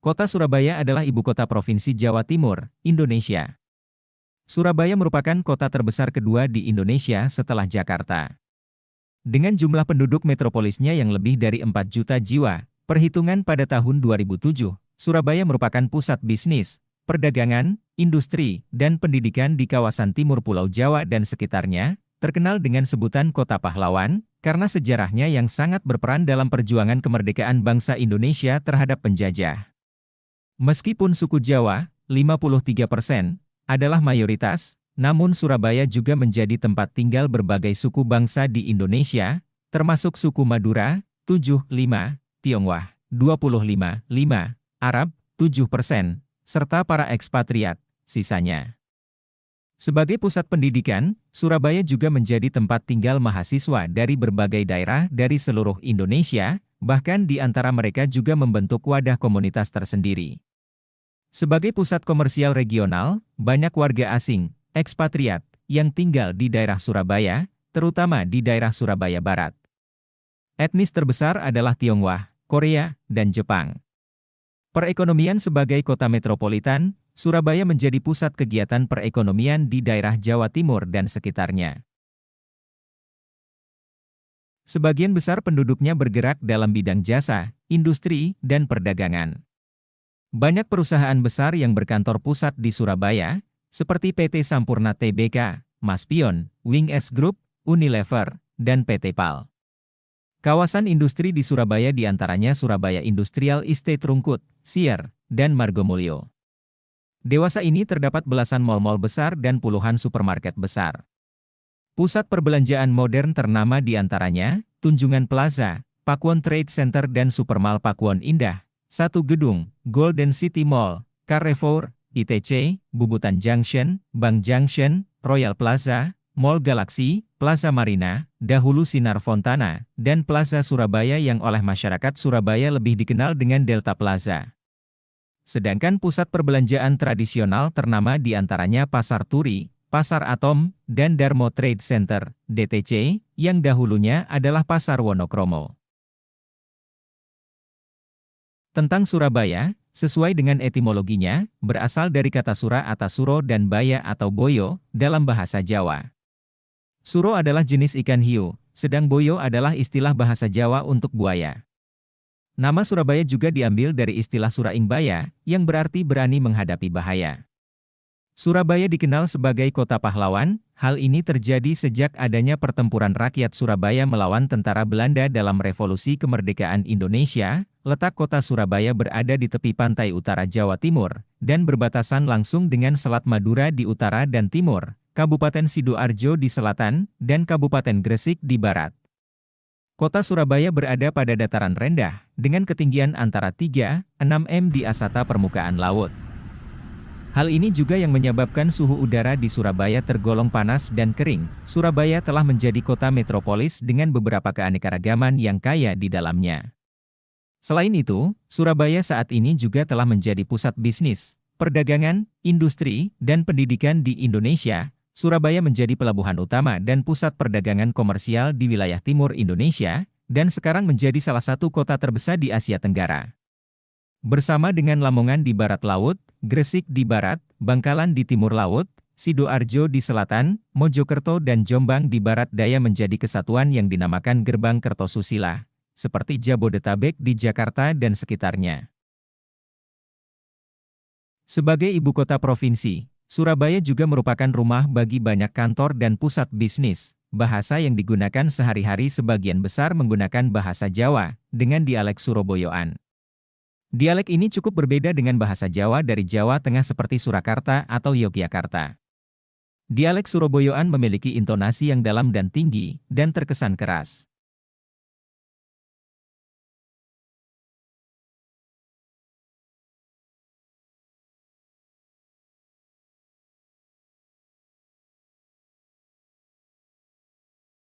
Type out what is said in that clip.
Kota Surabaya adalah ibu kota Provinsi Jawa Timur, Indonesia. Surabaya merupakan kota terbesar kedua di Indonesia setelah Jakarta. Dengan jumlah penduduk metropolisnya yang lebih dari 4 juta jiwa, perhitungan pada tahun 2007, Surabaya merupakan pusat bisnis, perdagangan, industri, dan pendidikan di kawasan timur Pulau Jawa dan sekitarnya, terkenal dengan sebutan Kota Pahlawan, karena sejarahnya yang sangat berperan dalam perjuangan kemerdekaan bangsa Indonesia terhadap penjajah. Meskipun suku Jawa, 53%, adalah mayoritas, namun Surabaya juga menjadi tempat tinggal berbagai suku bangsa di Indonesia, termasuk suku Madura, 7,5%, Tionghoa, 25,5%, Arab, 7%, serta para ekspatriat, sisanya. Sebagai pusat pendidikan, Surabaya juga menjadi tempat tinggal mahasiswa dari berbagai daerah dari seluruh Indonesia, bahkan di antara mereka juga membentuk wadah komunitas tersendiri. Sebagai pusat komersial regional, banyak warga asing, ekspatriat, yang tinggal di daerah Surabaya, terutama di daerah Surabaya Barat. Etnis terbesar adalah Tionghoa, Korea, dan Jepang. Perekonomian sebagai kota metropolitan, Surabaya menjadi pusat kegiatan perekonomian di daerah Jawa Timur dan sekitarnya. Sebagian besar penduduknya bergerak dalam bidang jasa, industri, dan perdagangan. Banyak perusahaan besar yang berkantor pusat di Surabaya, seperti PT Sampurna Tbk, Maspion, Wing S Group, Unilever, dan PT PAL. Kawasan industri di Surabaya diantaranya Surabaya Industrial Estate Rungkut, Sier, dan Margomulyo. Dewasa ini terdapat belasan mal-mal besar dan puluhan supermarket besar. Pusat perbelanjaan modern ternama diantaranya, Tunjungan Plaza, Pakuwon Trade Center dan Supermall Pakuwon Indah, Satu Gedung, Golden City Mall, Carrefour, ITC, Bubutan Junction, Bank Junction, Royal Plaza, Mall Galaxy, Plaza Marina, dahulu Sinar Fontana, dan Plaza Surabaya yang oleh masyarakat Surabaya lebih dikenal dengan Delta Plaza. Sedangkan pusat perbelanjaan tradisional ternama diantaranya Pasar Turi, Pasar Atom, dan Darmo Trade Center, DTC, yang dahulunya adalah Pasar Wonokromo. Tentang Surabaya, sesuai dengan etimologinya, berasal dari kata sura atas suro dan baya atau boyo, dalam bahasa Jawa. Suro adalah jenis ikan hiu, sedang boyo adalah istilah bahasa Jawa untuk buaya. Nama Surabaya juga diambil dari istilah Suraingbaya, yang berarti berani menghadapi bahaya. Surabaya dikenal sebagai kota pahlawan, hal ini terjadi sejak adanya pertempuran rakyat Surabaya melawan tentara Belanda dalam Revolusi Kemerdekaan Indonesia. Letak kota Surabaya berada di tepi pantai utara Jawa Timur, dan berbatasan langsung dengan Selat Madura di utara dan timur, Kabupaten Sidoarjo di selatan, dan Kabupaten Gresik di barat. Kota Surabaya berada pada dataran rendah, dengan ketinggian antara 3-6 m di asata permukaan laut. Hal ini juga yang menyebabkan suhu udara di Surabaya tergolong panas dan kering. Surabaya telah menjadi kota metropolis dengan beberapa keanekaragaman yang kaya di dalamnya. Selain itu, Surabaya saat ini juga telah menjadi pusat bisnis, perdagangan, industri, dan pendidikan di Indonesia. Surabaya menjadi pelabuhan utama dan pusat perdagangan komersial di wilayah timur Indonesia, dan sekarang menjadi salah satu kota terbesar di Asia Tenggara. Bersama dengan Lamongan di barat laut, Gresik di barat, Bangkalan di timur laut, Sidoarjo di selatan, Mojokerto dan Jombang di barat daya menjadi kesatuan yang dinamakan Gerbang Kertosusila, seperti Jabodetabek di Jakarta dan sekitarnya. Sebagai ibu kota provinsi, Surabaya juga merupakan rumah bagi banyak kantor dan pusat bisnis. Bahasa yang digunakan sehari-hari sebagian besar menggunakan bahasa Jawa, dengan dialek Surabayaan. Dialek ini cukup berbeda dengan bahasa Jawa dari Jawa Tengah seperti Surakarta atau Yogyakarta. Dialek Surabayaan memiliki intonasi yang dalam dan tinggi, dan terkesan keras.